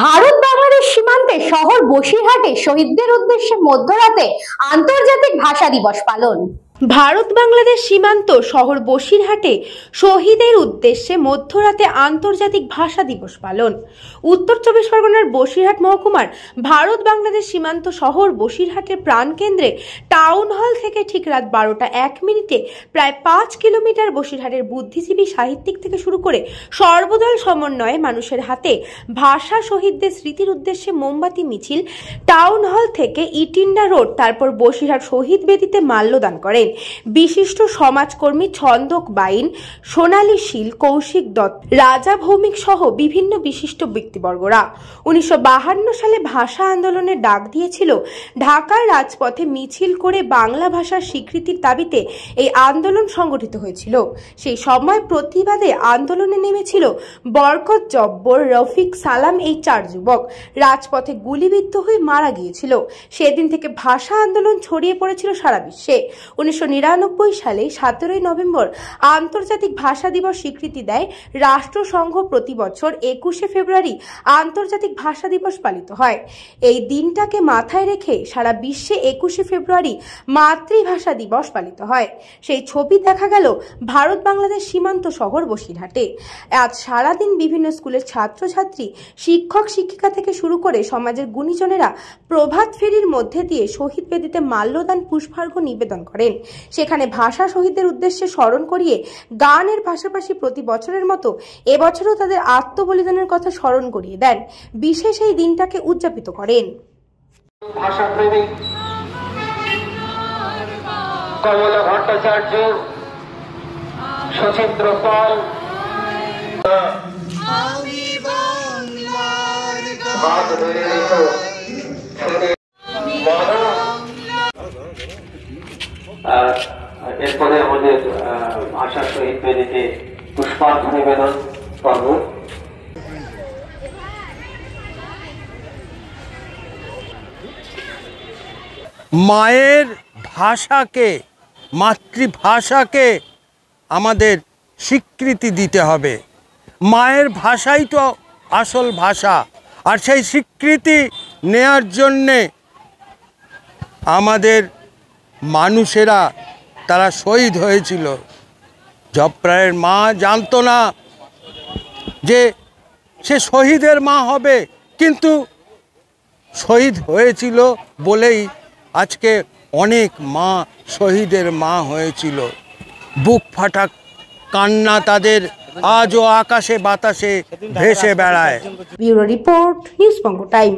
ভারত বাংলাদেশ সীমান্তে শহর বসিরহাটে শহীদদের উদ্দেশ্যে মধ্যরাতে আন্তর্জাতিক ভাষা দিবস পালন। ভারত বাংলাদেশ সীমান্ত শহর বসিরহাটে শহীদের উদ্দেশ্যে মধ্যরাতে আন্তর্জাতিক ভাষা দিবস পালন। উত্তর চব্বিশ পরগনার বসিরহাট মহকুমার ভারত বাংলাদেশ সীমান্ত শহর বসিরহাটের প্রাণকেন্দ্রে টাউন হল থেকে ঠিক রাত 12টা 1 মিনিটে প্রায় 5 কিলোমিটার বসিরহাটের বুদ্ধিজীবী, সাহিত্যিক থেকে শুরু করে সর্বদল সমন্বয়ে মানুষের হাতে ভাষা শহীদদের স্মৃতির উদ্দেশ্যে মোমবাতি মিছিল টাউন হল থেকে ইটিন্ডা রোড, তারপর বসিরহাট শহীদ বেদিতে মাল্যদান করেন বিশিষ্ট সমাজকর্মী ছন্দক বাইন, সোনালী শীল, কৌশিক দত্ত, রাজা ভৌমিক সহ বিভিন্ন বিশিষ্ট ব্যক্তিবর্গরা। 1952 সালে ভাষা আন্দোলনের ডাক দিয়েছিল। ঢাকার রাজপথে মিছিল করে বাংলা ভাষার স্বীকৃতির দাবিতে এই আন্দোলন সংগঠিত হয়েছিল। সেই সময় প্রতিবাদে আন্দোলনে নেমেছিল বরকত, জব্বর, রফিক, সালাম এই 4 যুবক। রাজপথে গুলিবিদ্ধ হয়ে মারা গিয়েছিল। সেদিন থেকে ভাষা আন্দোলন ছড়িয়ে পড়েছিল সারা বিশ্বে। 1999 সালে 17 নভেম্বর আন্তর্জাতিক ভাষা দিবস স্বীকৃতি দেয় রাষ্ট্রসংঘ। প্রতি বছর 21 ফেব্রুয়ারি আন্তর্জাতিক ভাষা দিবস পালিত হয়। এই দিনটাকে মাথায় রেখে সারা বিশ্বে 21 ফেব্রুয়ারি মাতৃভাষা দিবস পালিত হয়। সেই ছবি দেখা গেল ভারত বাংলাদেশ সীমান্ত শহর বসিরহাটে। আজ সারাদিন বিভিন্ন স্কুলের ছাত্রছাত্রী, শিক্ষক শিক্ষিকা থেকে শুরু করে সমাজের গুণীজনেরা প্রভাত ফেরির মধ্যে দিয়ে শহীদ বেদিতে মাল্যদান, পুষ্পার্ঘ্য নিবেদন করেন। সেখানে ভাষা শহীদদের উদ্দেশ্যে স্মরণ করিয়ে গানের পাশাপাশি প্রতি বছরের মতো এবছরও তাদের আত্মবলিদানের কথা স্মরণ করিয়ে দেন। বিশেষ এই দিনটাকে উদযাপিত করেন। ভাষাপ্রেমী কমলা ভট্টাচার্য, সচিন্দ্র পাল, এরপরে আমাদের ভাষা শহীদ বেদিতে পুষ্পার্ঘ্য নিবেদন পর্ব। মায়ের ভাষাকে, মাতৃভাষাকে আমাদের স্বীকৃতি দিতে হবে। মায়ের ভাষাই তো আসল ভাষা, আর সেই স্বীকৃতি নেয়ার জন্যে আমাদের মানুষেরা তারা শহীদ হয়েছিল। জবপ্রায়ের মা জানতো না যে সে শহীদের মা হবে, কিন্তু শহীদ হয়েছিল বলেই আজকে অনেক মা শহীদের মা হয়েছিল। বুক ফাটা কান্না তাদের আজও আকাশে বাতাসে ভেসে বেড়ায়। ব্যুরো রিপোর্ট, নিউজ বঙ্গ টাইম।